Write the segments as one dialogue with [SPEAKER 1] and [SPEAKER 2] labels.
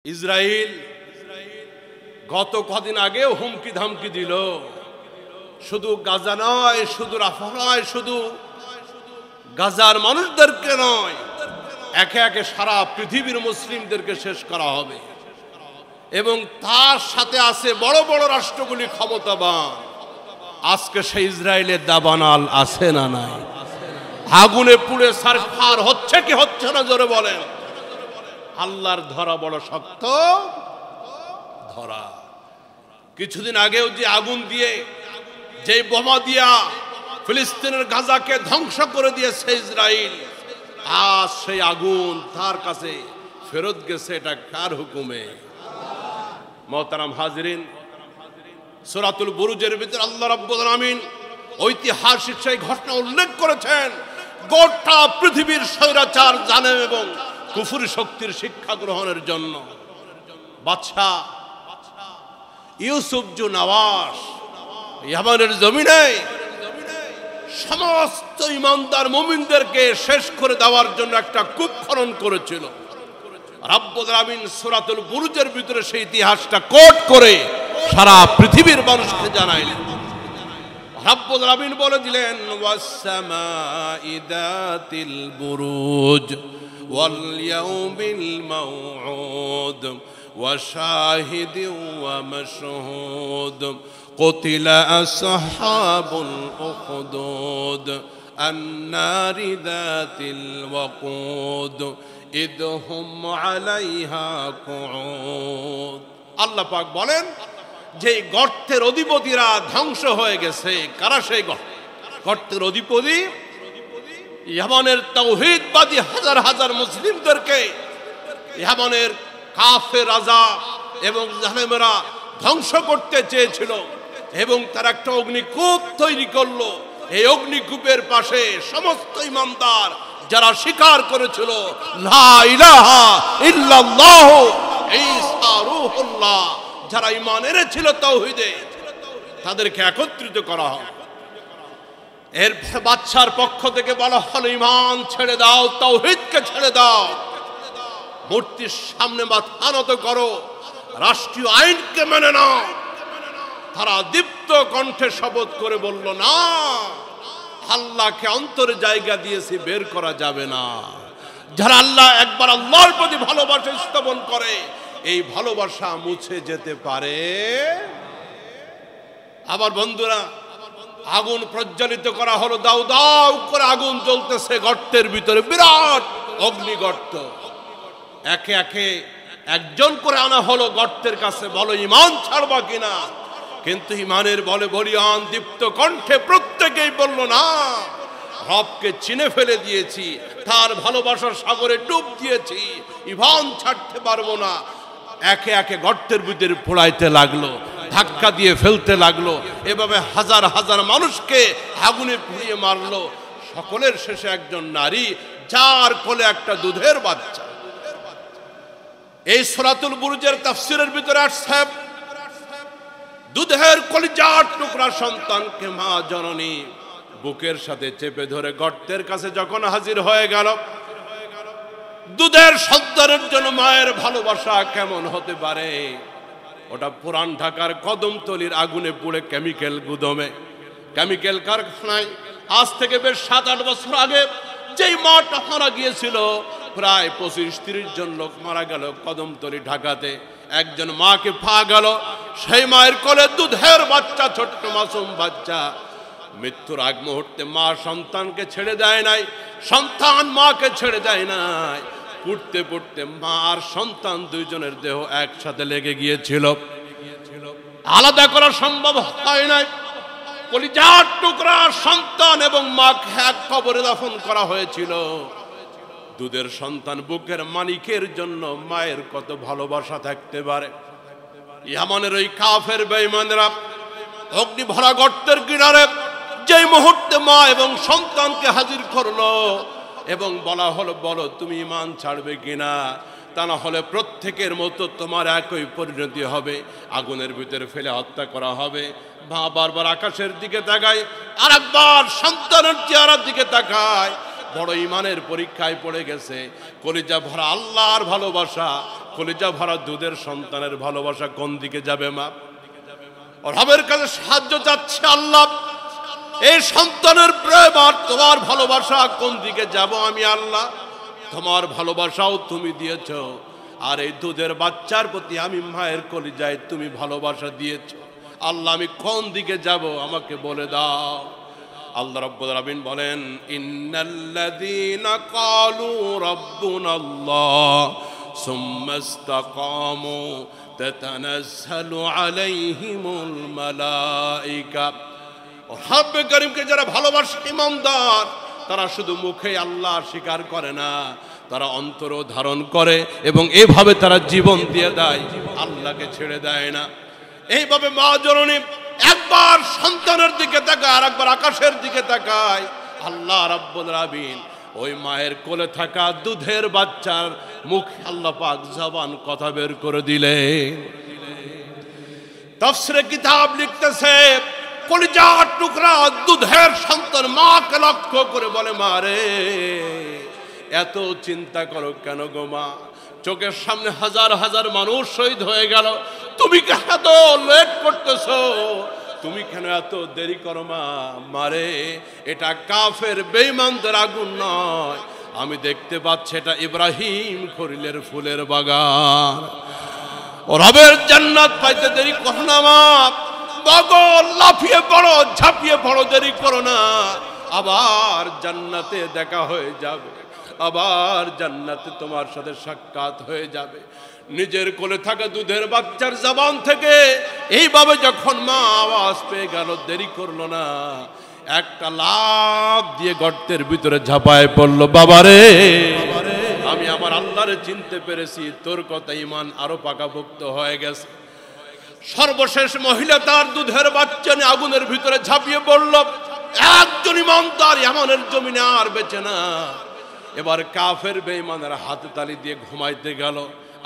[SPEAKER 1] Israel গত কদিন আগেও হুমকি ধামকি দিল, শুধু গাজা নয়, শুধু রাফা নয়, শুধু গাজার মানুষদেরকে নয়, একে একে সারা পৃথিবীর মুসলিমদেরকে শেষ করা হবে। এবং তার সাথে আছে বড় বড় রাষ্ট্রগুলি ক্ষমতাবান। আজকে সেই ইসরায়েলের দাবানাল আছে না নাই? আগুনে পুড়ে সারখার হচ্ছে কি হচ্ছে না জোরে বলেন। আল্লাহর ধরা বড় শক্ত ধরা। কিছুদিন আগেও যে আগুন দিয়ে, যে বোমা দিয়া ফিলিস্তিনের গাজাকে ধ্বংস করে দিয়েছে ইসরায়েল, আজ সেই আগুন তার কাছে ফেরত গেছে। এটা কার হুকুমে? মোহতারাম হাজিরিন, সূরাতুল বুরুজের ভিতরে আল্লাহ রাব্বুল আলামিন ঐতিহাসিক সেই ঘটনা উল্লেখ করেছেন। গোটা পৃথিবীর স্বৈরাচার, জালেম এবং কুফরি শক্তির শিক্ষা গ্রহণের জন্য বাদশা ইউসুফ জু নওয়াজ ইয়ামানের জমিনে সমস্ত ইমানদার মুমিনদেরকে শেষ করে দেওয়ার জন্য একটা কূপ খনন করেছিল। রাব্বুল আলামিন সূরাতুল বুরুজের ভিতরে সেই ইতিহাসটা কোট করে সারা পৃথিবীর মানুষকে জানাইলেন। রাব্বুল আলামিন বলে দিলেন, ওয়াস সামাই যাতিল বুরুজ ওয়াল ইয়াউমিল মাউউদ ওয়া শাহিদিন ওয়া মাশহুদ কুতিলা আসহাবুল উখদুদ আন-নারি যাতিল ওয়াকুদ ইদ হুম আলাইহা কুউদ। আল্লাহ পাক বলেন যে গর্তের অধিপতিরা ধ্বংস হয়ে গেছে। কারা সেই গর্তের অধিপতি? ইয়ামানের তাওহীদবাদী হাজার হাজার মুসলিমদেরকে ইয়ামানের কাফের রাজা এবং জালেমেরা ধ্বংস করতে চেয়েছিল এবং তারা একটা অগ্নিকূপ তৈরি করলো। এই অগ্নিকূপের পাশে সমস্ত ইমানদার যারা স্বীকার করেছিল লা ইলাহা ইল্লাল্লাহ ঈসা রূহুল্লাহ, যারা ঈমান এনেছিল তাওহীদে, তাদেরকে একত্রিত করা হয়। এর বাদশার পক্ষ থেকে বলা হলো, ঈমান ছেড়ে দাও, তাওহীদকে ছেড়ে দাও, মূর্তির সামনে মাথা নত করো, রাষ্ট্রীয় আইনকে মেনে নাও। তারা দীপ্ত কণ্ঠে শপথ করে বলল, না, আল্লাহকে অন্তরে জায়গা দিয়েছি, বের করা যাবে না। যারা একবার আল্লাহর প্রতি ভালোবাসা স্থাপন করে, এই ভালোবাসা মুছে যেতে পারে। আবার বন্ধুরা, আগুন প্রজ্বলিত করা হলো, দাউ দাউ করে আগুন জ্বলতেছে গর্তের ভিতরে, বিরাট অগ্নিগর্ত। একে একে একজন করে আনা হলো গর্তের কাছে, বলো ঈমান ছাড়বা কিনা? কিন্তু ঈমানের বলে বলিয়ান দীপ্ত কণ্ঠে প্রত্যেকেই বলল, না, রবকে চিনে ফেলে দিয়েছি, তার ভালোবাসার সাগরে ডুব দিয়েছি, ঈমান ছাড়তে পারবো না। একে একে গর্তের ভিতরে পোড়াইতে লাগলো, ধাক্কা দিয়ে ফেলতে লাগলো। এভাবে হাজার হাজার মানুষকে আগুনে পুড়িয়ে মারলো। সকলের শেষে একজন নারী, যার কোলে একটা দুধের বাচ্চা। এই সূরাতুল বুরুজের তাফসীরের ভিতরে আসছে, দুধের কলিজার টুকরা সন্তানকে মা জননী বুকের সাথে চেপে ধরে গর্তের কাছে যখন হাজির হয়ে গেল, দুধের সন্তানের জন্য মায়ের ভালোবাসা কেমন হতে পারে? ওটা পুরান ঢাকার কদমতলির আগুনে পুড়ে কেমিক্যাল গুদমে, কেমিক্যাল কারখানায় আজ থেকে বেশ 7-8 বছর আগে যেই মাটা মারা গিয়েছিল, প্রায় 25-30 জন লোক মারা গেল কদমতলি ঢাকাতে। একজন মাকে পাওয়া গেল, সেই মায়ের কোলে দুধের বাচ্চা, ছোট্ট মাসুম বাচ্চা। মৃত্যুর আগ মুহূর্তে মা সন্তানকে ছেড়ে দেয় নাই, সন্তান মাকে ছেড়ে দেয় নাই। পুড়তে পুড়তে মা আর সন্তান দুইজনের দেহ একসাথে লেগে গিয়েছিল, আলাদা করা সম্ভব হয় নাই। কলিজার টুকরা সন্তান এবং মাকে এক কবরে দাফন করা হয়েছিল। দুধের সন্তান বুকের মানিকের জন্য মায়ের কত ভালোবাসা থাকতে পারে। ইয়ামানের ওই কাফের বেঈমানরা অগ্নি ভরা গর্তের কিনারে যেই মুহূর্তে মা এবং সন্তানকে হাজির করলো এবং বলা হলো, বলো তুমি ঈমান ছাড়বে কিনা, তা না হলে প্রত্যেকের মতো তোমার একই পরিণতি হবে, আগুনের ভিতরে ফেলে হত্যা করা হবে। মা বারবার আকাশের দিকে তাকায়, আর একবার সন্তানের চেহারার দিকে তাকায়, বড় ইমানের পরীক্ষায় পড়ে গেছে। কলিজা ভরা আল্লাহর ভালোবাসা, কলিজা ভরা দুধের সন্তানের ভালোবাসা কোন দিকে যাবে মা? রবের কাছে সাহায্য চাচ্ছে, আল্লাহ এই সন্তানের প্রেম আর তোমার ভালোবাসা কোন দিকে যাব আমি? আল্লাহ তোমার ভালোবাসাও তুমি দিয়েছ, আর এই দুধের বাচ্চার প্রতি আমি মায়ের কলিজায় তুমি ভালোবাসা দিয়েছ। আল্লাহ আমি কোন দিকে যাব আমাকে বলে দাও। আল্লাহ রাব্বুল আলামিন বলেন, ইন্নাল্লাযীনা ক্বালু রাব্বুনাল্লাহ সুম্মা ইসতাকামু তাতানাজ্জালু আলাইহিমুল মালায়েকা। রব্বে কারীমকে যারা ভালোবাসে ঈমানদার, তারা শুধু মুখে আল্লাহ স্বীকার করে না, তারা অন্তরও ধারণ করে এবং এইভাবে তারা জীবন দিয়ে দেয়, আল্লাহকে ছেড়ে দেয় না। এইভাবে মা জননী একবার সন্তানের দিকে তাকায় আর একবার আকাশের দিকে তাকায়। আল্লাহ রাব্বুল আলামিন ওই মায়ের কোলে থাকা দুধের বাচ্চার মুখ আল্লাহ পাক জবান কথা বের করে দিলেন। তাফসীরে কিতাব লিখতেছে, কলিজার টুকরা দুধের সন্তান মাকে লক্ষ্য করে বলে, মা রে এত চিন্তা করো কেন গো মা? চোখের সামনে হাজার হাজার মানুষ শহীদ হয়ে গেল, তুমি কেন এত লেট করতেছো? তুমি কেন এত দেরি করো মা? মারে এটা কাফের বেঈমানদের আগুন নয়, আমি দেখতে পাচ্ছি এটা ইব্রাহিম খলিলের ফুলের বাগান। রবের জান্নাত পাইতে দেরি করো না মা, বগল লাফিয়ে পড়ো, ঝাঁপিয়ে পড়ো, দেরি করো না, আবার জান্নাতে দেখা হয়ে যাবে, আবার জান্নাতে তোমার সাথে সাক্ষাৎ হয়ে যাবে। নিজের কোলে থাকা দুধের বাচ্চার জবান থেকে এইভাবে যখন মা আওয়াজ পেয়ে গেল, দেরি করলো না, একটা লাফ দিয়ে গর্তের ভিতরে ঝাঁপায় পড়লো। বাবারে আমি আমার আল্লাহরে চিনতে পেরেছি, তোর কথা ঈমান আরো পাকাপোক্ত হয়ে গেছে। সর্বশেষ মহিলা তার দুধের বাচ্চা নিয়ে আগুনের ভিতরে ঝাঁপিয়ে পড়ল। একজন ঈমানদার ইয়ামানের জমিনে আর বেঁচে না। এবার কাফের বেঈমানের হাতে তালি দিয়ে ঘুমাইতে গেল।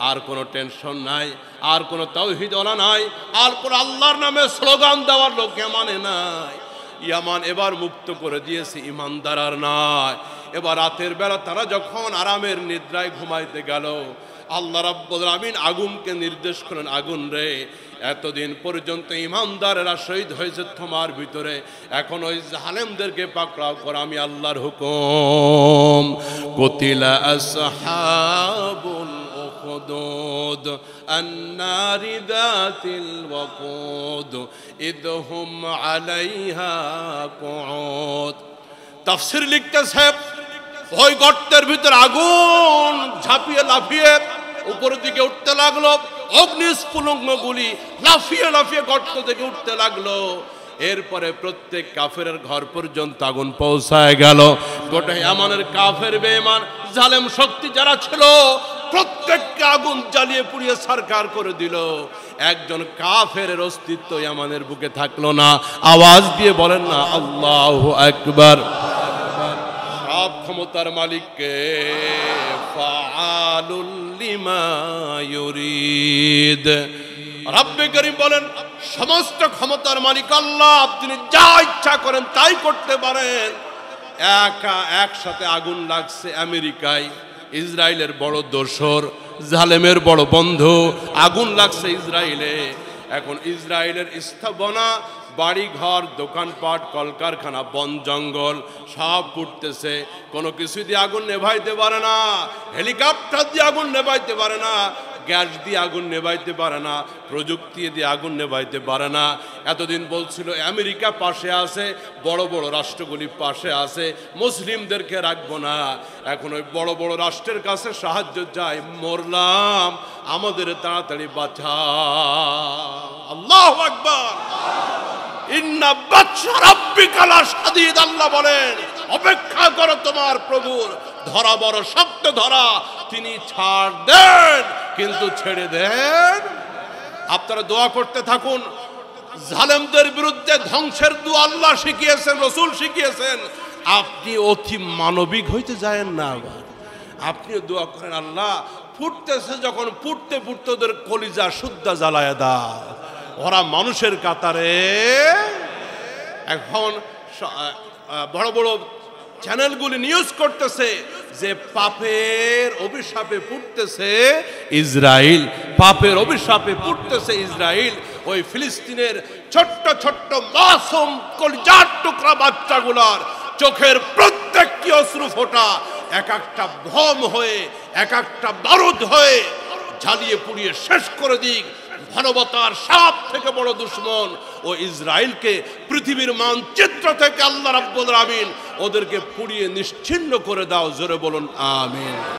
[SPEAKER 1] আর কোনো টেনশন নাই, আর কোনো তাওহীদওয়ালা নাই, আর কোনো আল্লাহর নামে স্লোগান দেওয়ার লোক ইয়ামানে নাই। ইয়ামান এবার মুক্ত করে দিয়েছে, ঈমানদার আর নাই। এবার রাতের বেলা তারা যখন আরামের নিদ্রায় ঘুমাইতে গেল, আল্লাহ রাব্বুল আলামিন আগুনকে নির্দেশ করেন, আগুন রে এতদিন পর্যন্ত ঈমানদারেরা শহীদ হয়েছে তোমার ভিতরে, এখন ওই জালেমদেরকে পাকড়াও কর, আমি আল্লাহর হুকুম। কুতিলা আসহাবুল উখদুদ আন-নারি যাতিল ওয়াকুদ ইদহুম আলাইহা কুউদ। তাফসীর লিখতেছে, ওই গর্তের ভিতরে আগুন ঝাঁপিয়ে লাফিয়ে উপরের দিকে উঠতে লাগলো, অগ্নিস্ফুলিঙ্গগুলি লাফিয়ে লাফিয়ে গর্ত থেকে উঠতে লাগলো। এরপরে প্রত্যেক কাফেরের ঘর পর্যন্ত আগুন পৌঁছায় গেল। গোটা ইয়ামানের কাফের বেঈমান জালেম শক্তি যারা ছিল, প্রত্যেককে আগুন জ্বালিয়ে পুড়িয়ে ছারখার করে দিল। একজন কাফের অস্তিত্ব ইয়ামানের বুকে থাকলো না। আওয়াজ দিয়ে বলেন না আল্লাহু আকবার। সব ক্ষমতার মালিককে, ফাআলুল লিমা ইউরিদ। রব্বে কারীম বলেন, সমস্ত ক্ষমতার মালিক আল্লাহ, তিনি যা ইচ্ছা করেন তাই করতে পারেন। একসাথে আগুন লাগছে আমেরিকায়, ইসরায়েলের বড় দোসর, জালেমের বড় বন্ধু, আগুন লাগছে ইসরায়েলে। এখন ইসরায়েলের স্থাপনা, বাড়ি ঘর, দোকানপাট, কলকারখানা, বন জঙ্গল সব পুড়তেছে। কোনো কিছু দিয়ে আগুন নেভাইতে পারে না, হেলিকপ্টার দিয়ে আগুন নেভাইতে পারে না, গ্যাস দিয়ে আগুন নেভাইতে পারে না, প্রযুক্তি দিয়ে আগুন নেভাইতে পারে না। এতদিন বলছিল আমেরিকা পাশে আছে, বড় বড় রাষ্ট্রগুলি পাশে আছে, মুসলিমদেরকে রাখবো না। এখন ওই বড় বড় রাষ্ট্রের কাছে সাহায্য চাই, মরলাম, আমাদের তাড়াতাড়ি বাঁচা। আল্লাহু আকবার। ইন্না বাতশা রাব্বিকা লাশাদীদ। আল্লাহ বলেন, অপেক্ষা করো তোমার প্রভুর, ধরা বড় শক্ত ধরা, তিনি ছাড় দেন কিন্তু ছেড়ে দেন। আপনারা দোয়া করতে থাকুন। জালেমদের বিরুদ্ধে ধ্বংসের দোয়া আল্লাহ শিখিয়েছেন, রাসূল শিখিয়েছেন। আপনি অতি মানবিক হইতে যায়েন না, আপনিও দোয়া করেন, আল্লাহ ফুটতেছে যখন, ফুটতে ফুটতে ওদের কলিজা শুদ্ধা জ্বালায় দাও, ওরা মানুষের কাতারে। এখন বড় বড় চ্যানেলগুলি নিউজ করতেছে যে পাপের অভিশাপে পড়তেছে ইসরায়েল, পাপের অভিশাপে পড়তেছে ইসরায়েল। ওই ফিলিস্তিনের ছোট্ট ছোট্ট মাসুম কলিজার টুকরা বাচ্চাগুলার চোখের প্রত্যেকটি অশ্রু ফোঁটা এক একটা ভম হয়ে, এক একটা বারুদ হয়ে জ্বালিয়ে পুড়িয়ে শেষ করে দিক। মানবতার সব থেকে বড় দুশমন ও ইসরায়েলকে পৃথিবীর মানচিত্র থেকে আল্লাহ রাব্বুল আলামিন ওদেরকে পুড়িয়ে নিশ্চিহ্ন করে দাও। জোরে বলুন আমিন।